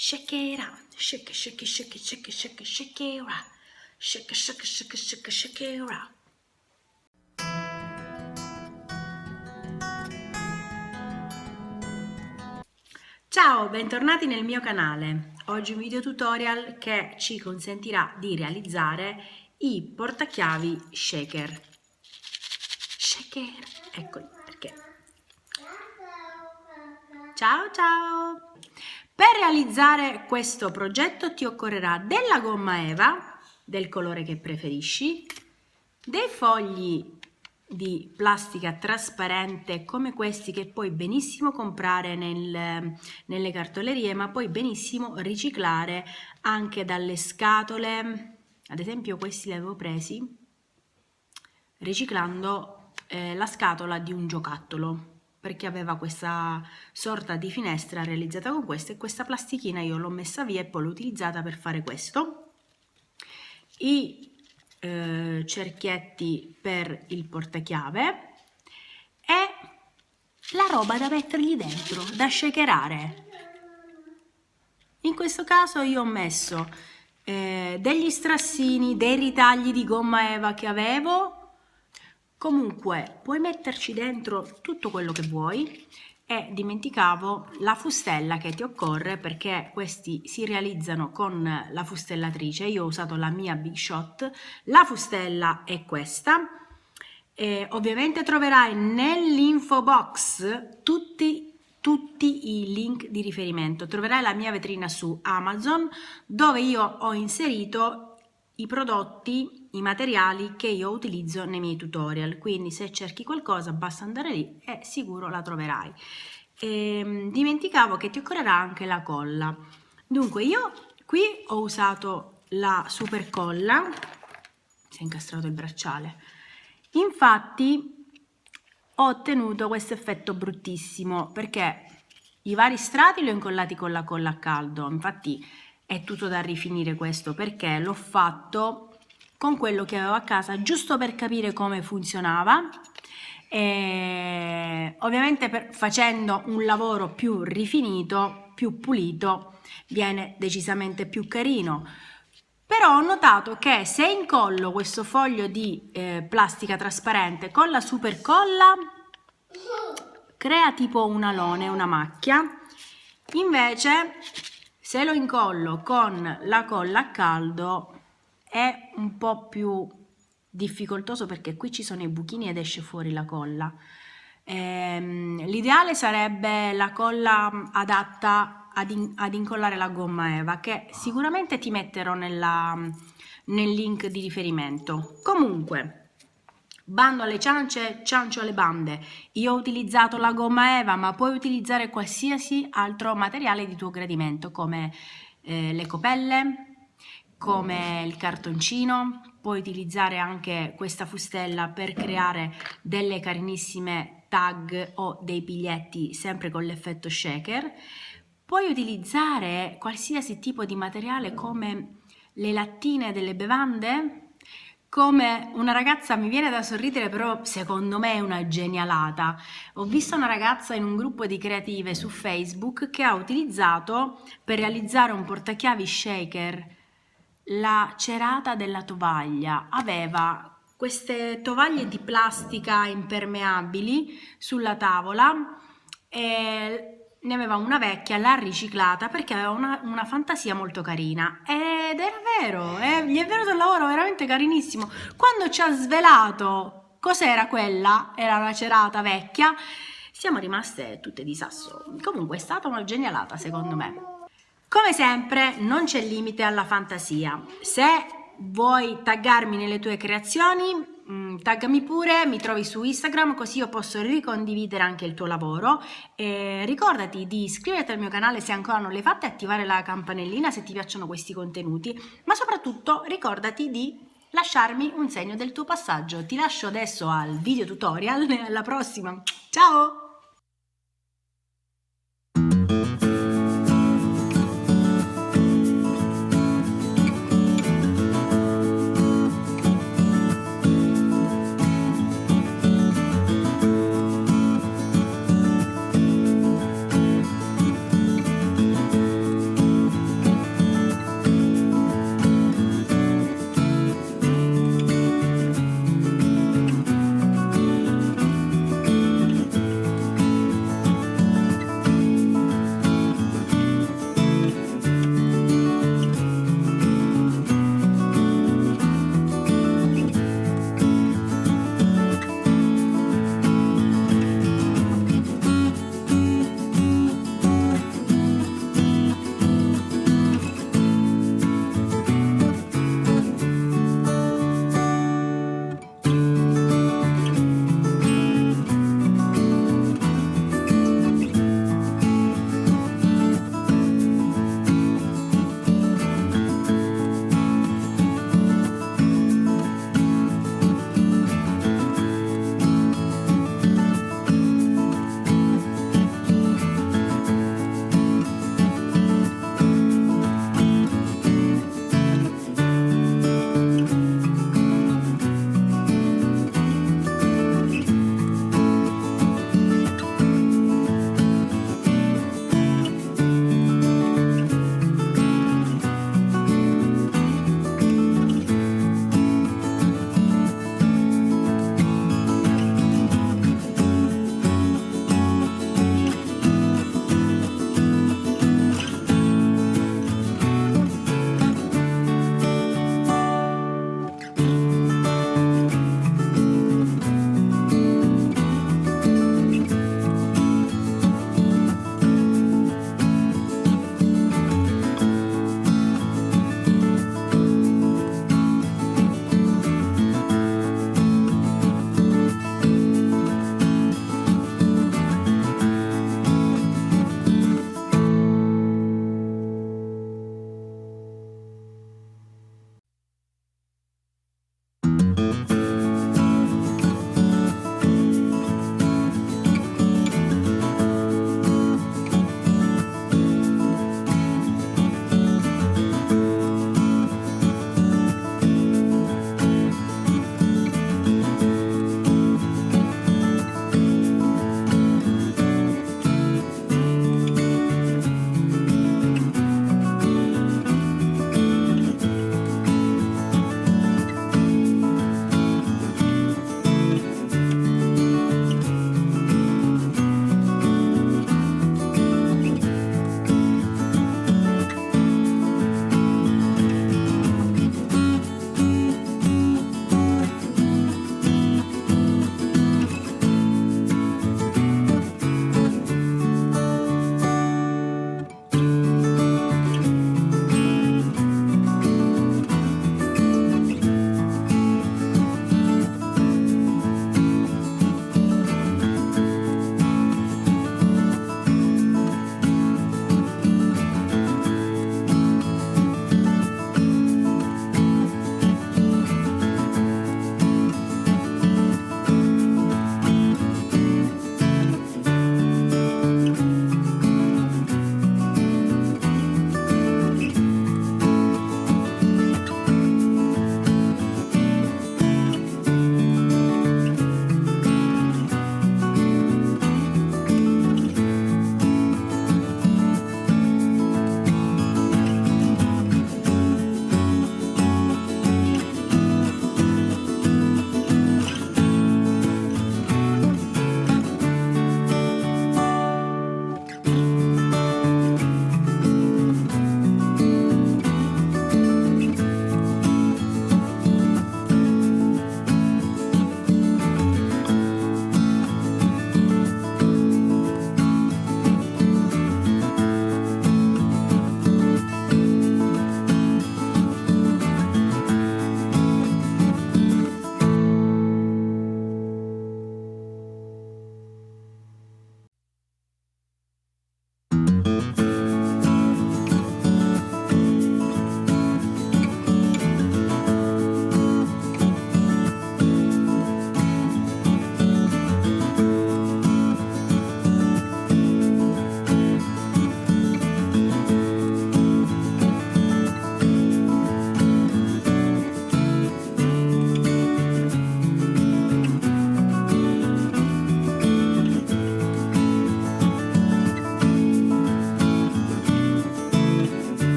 Shake it out, shake it, shake it, shake it, shake it, shake it, shake it out. Shake it, shake it, shake it, shake it, shake it out. Ciao, bentornati nel mio canale. Oggi un video tutorial che ci consentirà di realizzare i portachiavi shaker. Shaker, eccoli perché. Ciao ciao! Per realizzare questo progetto ti occorrerà della gomma eva del colore che preferisci, dei fogli di plastica trasparente come questi che puoi benissimo comprare nelle cartolerie, ma puoi benissimo riciclare anche dalle scatole. Ad esempio questi li avevo presi riciclando la scatola di un giocattolo, perché aveva questa sorta di finestra realizzata con questo, e questa plastichina io l'ho messa via e poi l'ho utilizzata per fare questo. I cerchietti per il portachiave e la roba da mettergli dentro, da shakerare. In questo caso io ho messo degli strassini, dei ritagli di gomma eva che avevo. Comunque puoi metterci dentro tutto quello che vuoi. E dimenticavo la fustella che ti occorre, perché questi si realizzano con la fustellatrice. Io ho usato la mia Big Shot. La fustella è questa. Ovviamente troverai nell'info box tutti i link di riferimento. Troverai la mia vetrina su Amazon, dove io ho inserito i prodotti, i materiali che io utilizzo nei miei tutorial, quindi se cerchi qualcosa basta andare lì e sicuro la troverai. Dimenticavo che ti occorrerà anche la colla. Dunque io qui ho usato la super colla, si è incastrato il bracciale, infatti ho ottenuto questo effetto bruttissimo perché i vari strati li ho incollati con la colla a caldo. Infatti è tutto da rifinire questo, perché l'ho fatto con quello che avevo a casa giusto per capire come funzionava, e ovviamente facendo un lavoro più rifinito, più pulito, viene decisamente più carino. Però ho notato che se incollo questo foglio di plastica trasparente con la super colla crea tipo un alone, una macchia. Invece se lo incollo con la colla a caldo è un po' più difficoltoso, perché qui ci sono i buchini ed esce fuori la colla. L'ideale sarebbe la colla adatta ad incollare la gomma eva, che sicuramente ti metterò nel link di riferimento. Comunque, bando alle ciance, ciancio alle bande. Io ho utilizzato la gomma eva, ma puoi utilizzare qualsiasi altro materiale di tuo gradimento, come le copelle, come il cartoncino. Puoi utilizzare anche questa fustella per creare delle carinissime tag o dei biglietti sempre con l'effetto shaker. Puoi utilizzare qualsiasi tipo di materiale, come le lattine delle bevande. Come una ragazza, mi viene da sorridere, però secondo me è una genialata. Ho visto una ragazza in un gruppo di creative su Facebook che ha utilizzato per realizzare un portachiavi shaker la cerata della tovaglia. Aveva queste tovaglie di plastica impermeabili sulla tavola e ne aveva una vecchia, l'ha riciclata perché aveva una fantasia molto carina, ed era vero, gli è venuto un lavoro veramente carinissimo. Quando ci ha svelato cos'era quella, era una cerata vecchia, siamo rimaste tutte di sasso. Comunque è stata una genialata secondo me. Come sempre non c'è limite alla fantasia. Se vuoi taggarmi nelle tue creazioni, taggami pure, mi trovi su Instagram, così io posso ricondividere anche il tuo lavoro. E ricordati di iscriverti al mio canale se ancora non l'hai fatto e attivare la campanellina se ti piacciono questi contenuti, ma soprattutto ricordati di lasciarmi un segno del tuo passaggio. Ti lascio adesso al video tutorial, alla prossima, ciao!